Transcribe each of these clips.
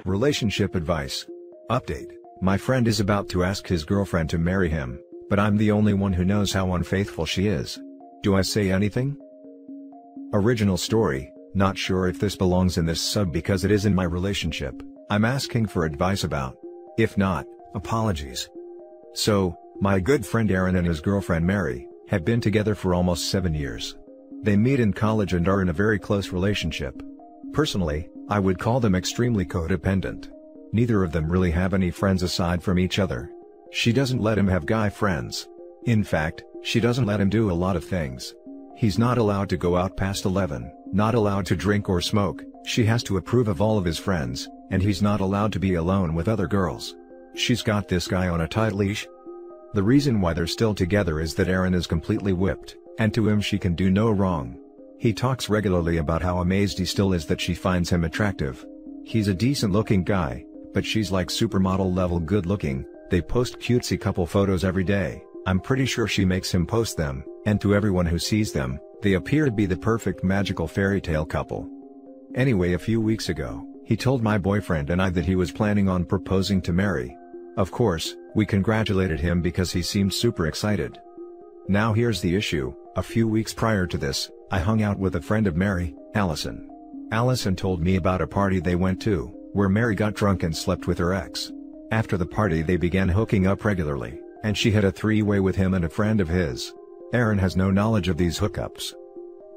Relationship advice. Update. My friend is about to ask his girlfriend to marry him, but I'm the only one who knows how unfaithful she is. Do I say anything? Original story. Not sure if this belongs in this sub because it is in my relationship. I'm asking for advice about. If not, apologies. So, my good friend Aaron and his girlfriend Mary have been together for almost 7 years. They meet in college and are in a very close relationship. Personally, I would call them extremely codependent. Neither of them really have any friends aside from each other. She doesn't let him have guy friends. In fact, she doesn't let him do a lot of things. He's not allowed to go out past 11, not allowed to drink or smoke, she has to approve of all of his friends, and he's not allowed to be alone with other girls. She's got this guy on a tight leash. The reason why they're still together is that Aaron is completely whipped, and to him she can do no wrong. He talks regularly about how amazed he still is that she finds him attractive. He's a decent looking guy, but she's like supermodel level good looking. They post cutesy couple photos every day. I'm pretty sure she makes him post them, and to everyone who sees them, they appear to be the perfect magical fairy tale couple. Anyway, a few weeks ago, he told my boyfriend and I that he was planning on proposing to Mary. Of course, we congratulated him because he seemed super excited. Now here's the issue. A few weeks prior to this, I hung out with a friend of Mary, Allison. Allison told me about a party they went to, where Mary got drunk and slept with her ex. After the party they began hooking up regularly, and she had a three-way with him and a friend of his. Aaron has no knowledge of these hookups.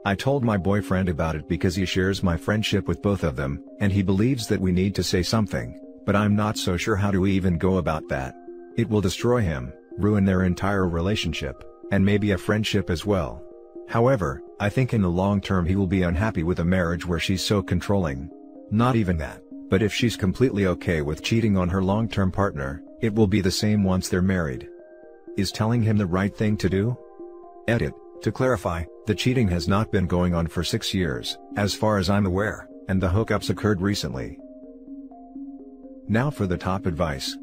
I told my boyfriend about it because he shares my friendship with both of them, and he believes that we need to say something, but I'm not so sure how to even go about that. It will destroy him, ruin their entire relationship, and maybe a friendship as well. However, I think in the long term he will be unhappy with a marriage where she's so controlling. Not even that, but if she's completely okay with cheating on her long-term partner, it will be the same once they're married. Is telling him the right thing to do? Edit. To clarify, the cheating has not been going on for 6 years, as far as I'm aware, and the hookups occurred recently. Now for the top advice.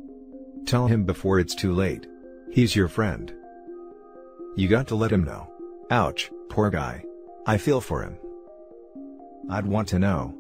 Tell him before it's too late. He's your friend. You got to let him know. Ouch, poor guy. I feel for him. I'd want to know.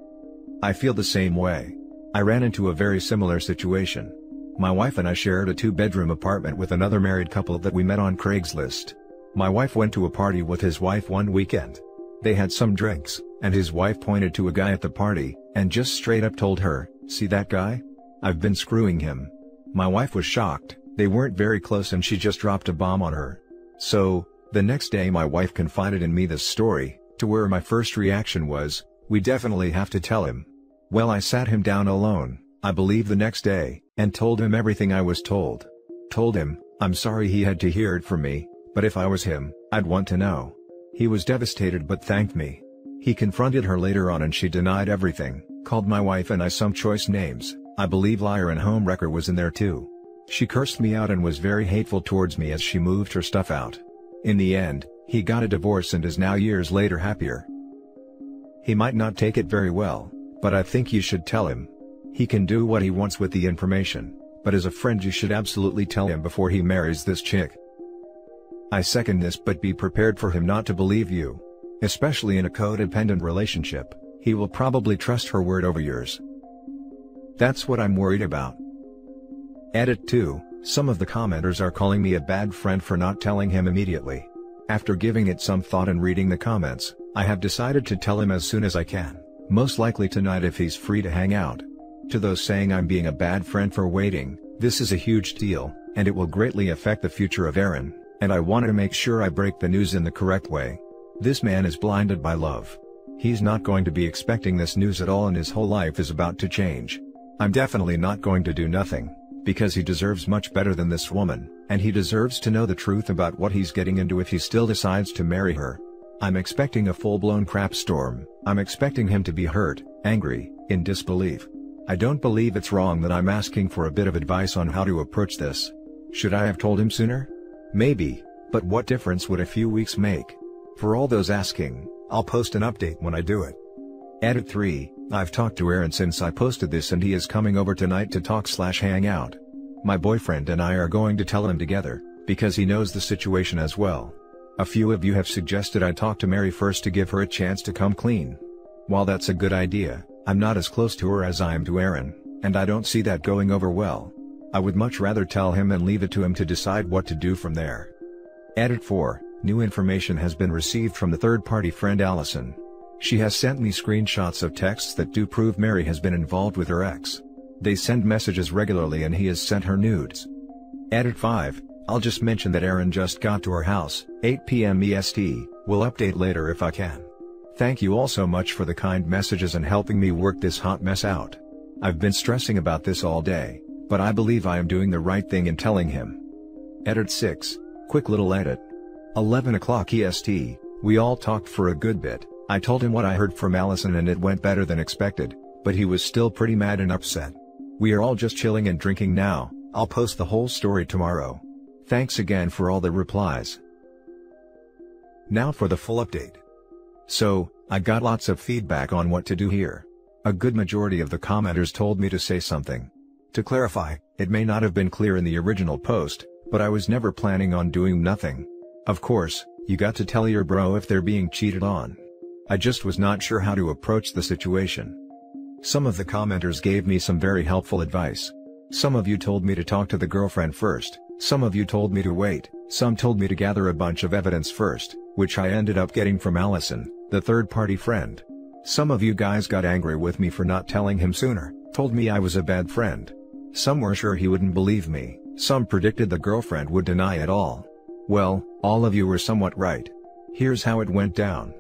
I feel the same way. I ran into a very similar situation. My wife and I shared a 2-bedroom apartment with another married couple that we met on Craigslist. My wife went to a party with his wife one weekend. They had some drinks, and his wife pointed to a guy at the party, and just straight up told her, "See that guy? I've been screwing him." My wife was shocked. They weren't very close and she just dropped a bomb on her. So, the next day my wife confided in me this story, to where my first reaction was, we definitely have to tell him. Well, I sat him down alone, I believe the next day, and told him everything I was told. Told him, I'm sorry he had to hear it from me, but if I was him, I'd want to know. He was devastated but thanked me. He confronted her later on and she denied everything, called my wife and I some choice names. I believe liar and homewrecker was in there too. She cursed me out and was very hateful towards me as she moved her stuff out. In the end, he got a divorce and is now years later happier. He might not take it very well, but I think you should tell him. He can do what he wants with the information, but as a friend you should absolutely tell him before he marries this chick. I second this, but be prepared for him not to believe you. Especially in a codependent relationship, he will probably trust her word over yours. That's what I'm worried about. Edit 2, some of the commenters are calling me a bad friend for not telling him immediately. After giving it some thought and reading the comments, I have decided to tell him as soon as I can, most likely tonight if he's free to hang out. To those saying I'm being a bad friend for waiting, this is a huge deal, and it will greatly affect the future of Aaron, and I wanted to make sure I break the news in the correct way. This man is blinded by love. He's not going to be expecting this news at all and his whole life is about to change. I'm definitely not going to do nothing, because he deserves much better than this woman, and he deserves to know the truth about what he's getting into if he still decides to marry her. I'm expecting a full-blown crap storm. I'm expecting him to be hurt, angry, in disbelief. I don't believe it's wrong that I'm asking for a bit of advice on how to approach this. Should I have told him sooner? Maybe, but what difference would a few weeks make? For all those asking, I'll post an update when I do it. Edit 3, I've talked to Aaron since I posted this and he is coming over tonight to talk/hang out. My boyfriend and I are going to tell him together, because he knows the situation as well. A few of you have suggested I talk to Mary first to give her a chance to come clean. While that's a good idea, I'm not as close to her as I am to Aaron. and I don't see that going over well. I would much rather tell him and leave it to him to decide what to do from there. Edit 4. New information has been received from the third-party friend Allison. She has sent me screenshots of texts that do prove Mary has been involved with her ex. They send messages regularly and he has sent her nudes. Edit 5. I'll just mention that Aaron just got to our house, 8 p.m. EST, will update later if I can. Thank you all so much for the kind messages and helping me work this hot mess out. I've been stressing about this all day, but I believe I am doing the right thing in telling him. Edit 6. Quick little edit. 11 o'clock EST, we all talked for a good bit. I told him what I heard from Allison and it went better than expected, but he was still pretty mad and upset. We are all just chilling and drinking now. I'll post the whole story tomorrow. Thanks again for all the replies. Now for the full update. So, I got lots of feedback on what to do here. A good majority of the commenters told me to say something. To clarify, it may not have been clear in the original post, but I was never planning on doing nothing. Of course, you got to tell your bro if they're being cheated on. I just was not sure how to approach the situation. Some of the commenters gave me some very helpful advice. Some of you told me to talk to the girlfriend first, some of you told me to wait, some told me to gather a bunch of evidence first, which I ended up getting from Allison, the third-party friend. Some of you guys got angry with me for not telling him sooner, told me I was a bad friend. Some were sure he wouldn't believe me, some predicted the girlfriend would deny it all. Well, all of you were somewhat right. Here's how it went down.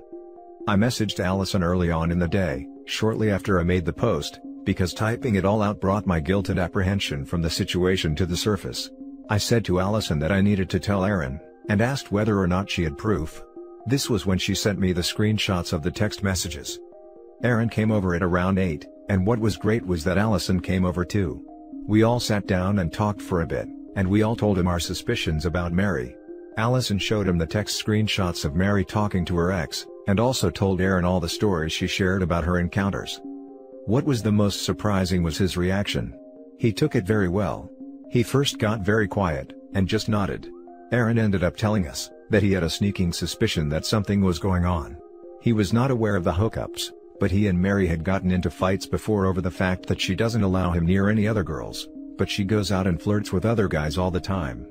I messaged Allison early on in the day, shortly after I made the post, because typing it all out brought my guilt and apprehension from the situation to the surface. I said to Allison that I needed to tell Aaron, and asked whether or not she had proof. This was when she sent me the screenshots of the text messages. Aaron came over at around 8, and what was great was that Allison came over too. We all sat down and talked for a bit, and we all told him our suspicions about Mary. Allison showed him the text screenshots of Mary talking to her ex, and also told Aaron all the stories she shared about her encounters. What was the most surprising was his reaction. He took it very well. He first got very quiet, and just nodded. Aaron ended up telling us that he had a sneaking suspicion that something was going on. He was not aware of the hookups, but he and Mary had gotten into fights before over the fact that she doesn't allow him near any other girls, but she goes out and flirts with other guys all the time.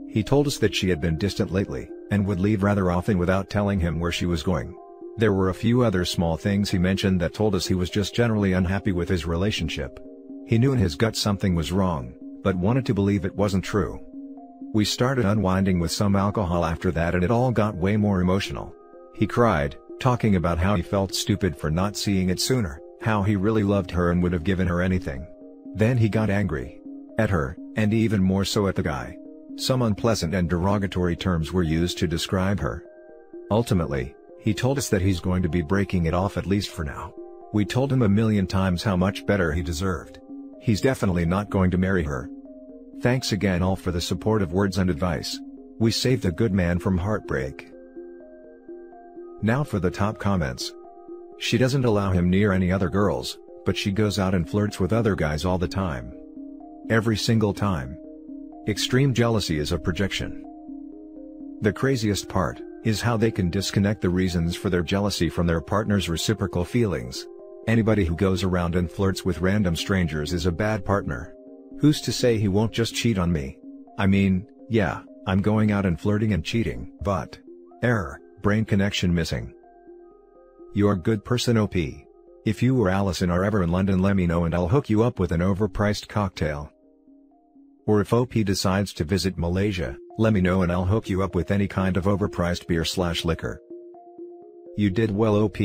He told us that she had been distant lately, and would leave rather often without telling him where she was going. There were a few other small things he mentioned that told us he was just generally unhappy with his relationship. He knew in his gut something was wrong, but wanted to believe it wasn't true. We started unwinding with some alcohol after that and it all got way more emotional. He cried, talking about how he felt stupid for not seeing it sooner, how he really loved her and would have given her anything. Then he got angry. At her, and even more so at the guy. Some unpleasant and derogatory terms were used to describe her. Ultimately, he told us that he's going to be breaking it off at least for now. We told him a million times how much better he deserved. He's definitely not going to marry her. Thanks again all for the supportive words and advice. We saved a good man from heartbreak. Now for the top comments. She doesn't allow him near any other girls, but she goes out and flirts with other guys all the time. Every single time. Extreme jealousy is a projection. The craziest part is how they can disconnect the reasons for their jealousy from their partner's reciprocal feelings. Anybody who goes around and flirts with random strangers is a bad partner. Who's to say he won't just cheat on me? I mean, yeah, I'm going out and flirting and cheating, but... Error, brain connection missing. You're a good person OP. If you or Allison are ever in London, let me know and I'll hook you up with an overpriced cocktail. Or if OP decides to visit Malaysia, let me know and I'll hook you up with any kind of overpriced beer/liquor. You did well OP.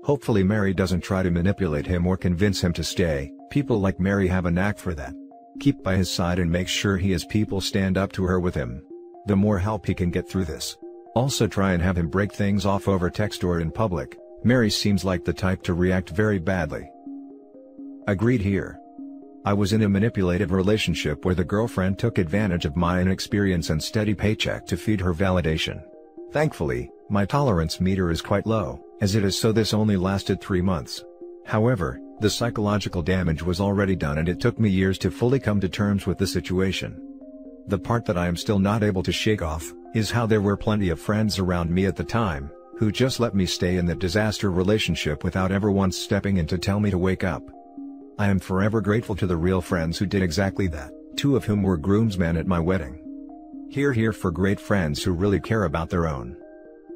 Hopefully Mary doesn't try to manipulate him or convince him to stay. People like Mary have a knack for that. Keep by his side and make sure he has people stand up to her with him. The more help he can get through this. Also try and have him break things off over text or in public. Mary seems like the type to react very badly. Agreed here. I was in a manipulative relationship where the girlfriend took advantage of my inexperience and steady paycheck to feed her validation. Thankfully, my tolerance meter is quite low, as it is, so this only lasted 3 months. However, the psychological damage was already done and it took me years to fully come to terms with the situation. The part that I am still not able to shake off, is how there were plenty of friends around me at the time, who just let me stay in that disaster relationship without ever once stepping in to tell me to wake up. I am forever grateful to the real friends who did exactly that, 2 of whom were groomsmen at my wedding. Here for great friends who really care about their own.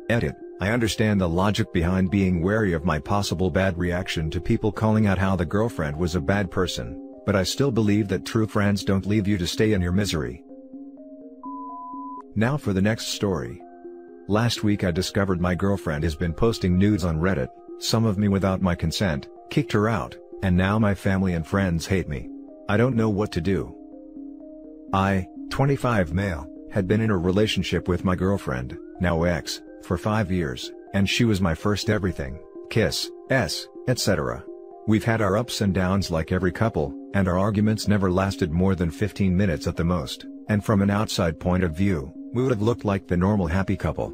Edit. I understand the logic behind being wary of my possible bad reaction to people calling out how the girlfriend was a bad person, but I still believe that true friends don't leave you to stay in your misery. Now for the next story. Last week I discovered my girlfriend has been posting nudes on Reddit, some of me without my consent, kicked her out, and now my family and friends hate me. I don't know what to do. I, 25 male, had been in a relationship with my girlfriend, now ex, for 5 years, and she was my first everything, kiss, etc. We've had our ups and downs like every couple, and our arguments never lasted more than 15 minutes at the most, and from an outside point of view, we would have looked like the normal happy couple.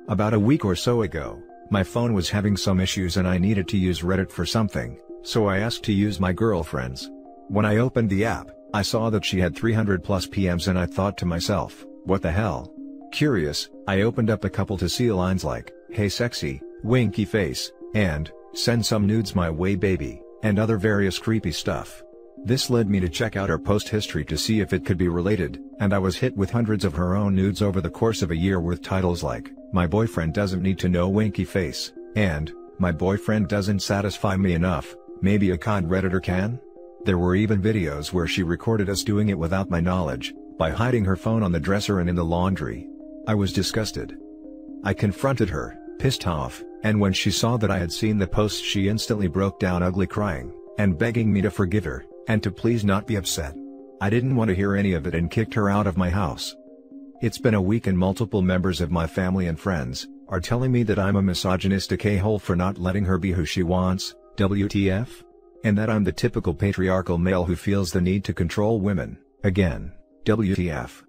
About a week or so ago, my phone was having some issues and I needed to use Reddit for something, so I asked to use my girlfriend's. When I opened the app, I saw that she had 300 plus PMs and I thought to myself, what the hell? Curious, I opened up a couple to see lines like, hey sexy, winky face, and, send some nudes my way baby, and other various creepy stuff. This led me to check out her post history to see if it could be related, and I was hit with hundreds of her own nudes over the course of a year with titles like, my boyfriend doesn't need to know winky face, and, my boyfriend doesn't satisfy me enough, maybe a kind Redditor can? There were even videos where she recorded us doing it without my knowledge, by hiding her phone on the dresser and in the laundry. I was disgusted. I confronted her, pissed off, and when she saw that I had seen the post she instantly broke down ugly crying, and begging me to forgive her, and to please not be upset. I didn't want to hear any of it and kicked her out of my house. It's been a week and multiple members of my family and friends are telling me that I'm a misogynistic a-hole for not letting her be who she wants, WTF? And that I'm the typical patriarchal male who feels the need to control women, again, WTF?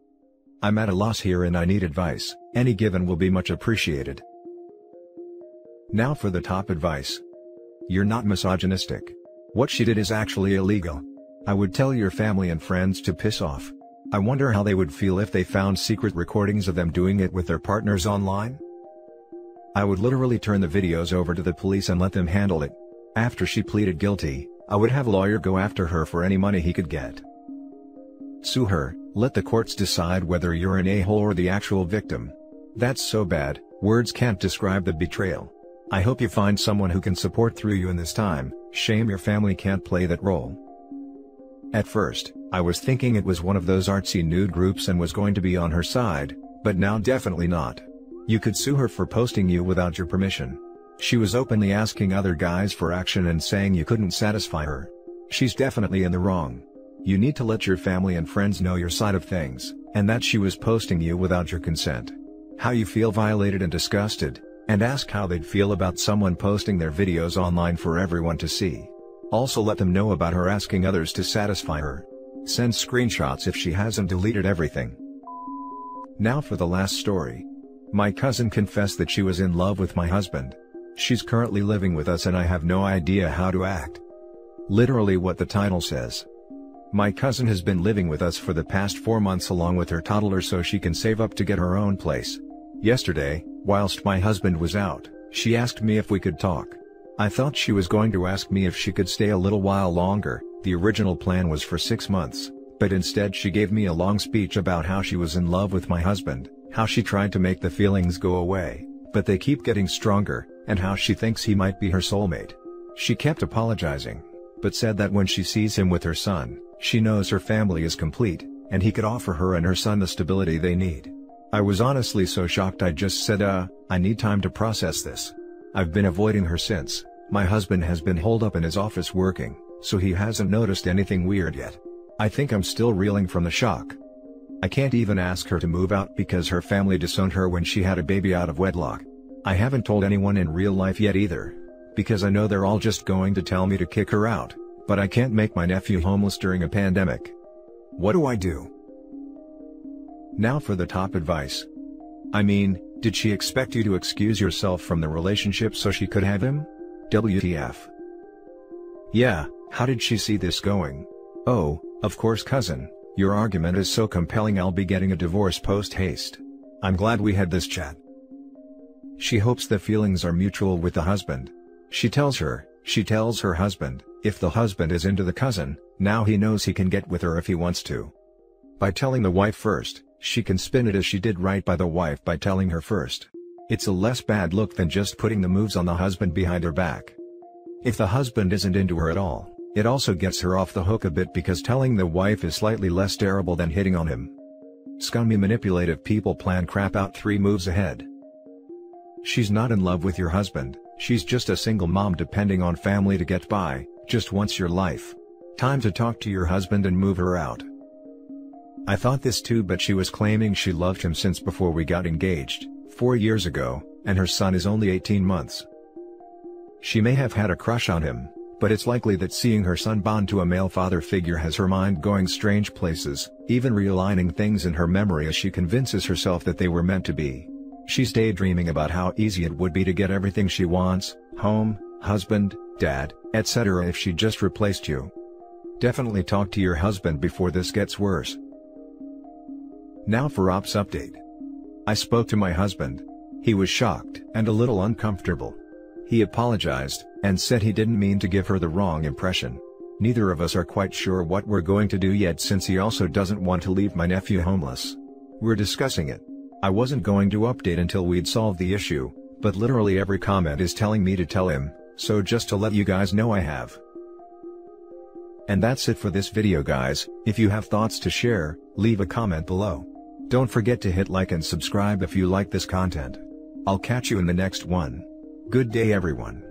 I'm at a loss here and I need advice, any given will be much appreciated. Now for the top advice. You're not misogynistic. What she did is actually illegal. I would tell your family and friends to piss off. I wonder how they would feel if they found secret recordings of them doing it with their partners online? I would literally turn the videos over to the police and let them handle it. After she pleaded guilty, I would have a lawyer go after her for any money he could get. Sue her, let the courts decide whether you're an a-hole or the actual victim. That's so bad, words can't describe the betrayal. I hope you find someone who can support through you in this time, shame your family can't play that role. At first, I was thinking it was one of those artsy nude groups and was going to be on her side, but now definitely not. You could sue her for posting you without your permission. She was openly asking other guys for action and saying you couldn't satisfy her. She's definitely in the wrong. You need to let your family and friends know your side of things, and that she was posting you without your consent. How you feel violated and disgusted, and ask how they'd feel about someone posting their videos online for everyone to see. Also let them know about her asking others to satisfy her. Send screenshots if she hasn't deleted everything. Now for the last story. My cousin confessed that she was in love with my husband. She's currently living with us and I have no idea how to act. Literally what the title says. My cousin has been living with us for the past 4 months along with her toddler so she can save up to get her own place. Yesterday, whilst my husband was out, she asked me if we could talk. I thought she was going to ask me if she could stay a little while longer. The original plan was for 6 months, but instead she gave me a long speech about how she was in love with my husband, how she tried to make the feelings go away, but they keep getting stronger, and how she thinks he might be her soulmate. She kept apologizing, but said that when she sees him with her son, she knows her family is complete, and he could offer her and her son the stability they need. I was honestly so shocked I just said I need time to process this. I've been avoiding her since. My husband has been holed up in his office working, so he hasn't noticed anything weird yet. I think I'm still reeling from the shock. I can't even ask her to move out because her family disowned her when she had a baby out of wedlock. I haven't told anyone in real life yet either, because I know they're all just going to tell me to kick her out, but I can't make my nephew homeless during a pandemic. What do I do? Now for the top advice. I mean, did she expect you to excuse yourself from the relationship so she could have him? WTF? Yeah, how did she see this going? Oh, of course cousin, your argument is so compelling I'll be getting a divorce post-haste. I'm glad we had this chat. She hopes the feelings are mutual with the husband. She tells her husband, If the husband is into the cousin, now he knows he can get with her if he wants to. By telling the wife first, she can spin it as she did right by the wife by telling her first. It's a less bad look than just putting the moves on the husband behind her back. If the husband isn't into her at all, it also gets her off the hook a bit because telling the wife is slightly less terrible than hitting on him. Scummy manipulative people plan crap out 3 moves ahead. She's not in love with your husband, she's just a single mom depending on family to get by, just wants your life. Time to talk to your husband and move her out. I thought this too, but she was claiming she loved him since before we got engaged, 4 years ago, and her son is only 18 months. She may have had a crush on him, but it's likely that seeing her son bond to a male father figure has her mind going strange places, even realigning things in her memory as she convinces herself that they were meant to be. She's daydreaming about how easy it would be to get everything she wants, home, husband, dad, etc. if she just replaced you. Definitely talk to your husband before this gets worse. Now for ops update. I spoke to my husband. He was shocked and a little uncomfortable. He apologized, and said he didn't mean to give her the wrong impression. Neither of us are quite sure what we're going to do yet, since he also doesn't want to leave my nephew homeless. We're discussing it. I wasn't going to update until we'd solved the issue, but literally every comment is telling me to tell him, so just to let you guys know I have. And that's it for this video, guys. If you have thoughts to share, leave a comment below. Don't forget to hit like and subscribe if you like this content. I'll catch you in the next one. Good day, everyone.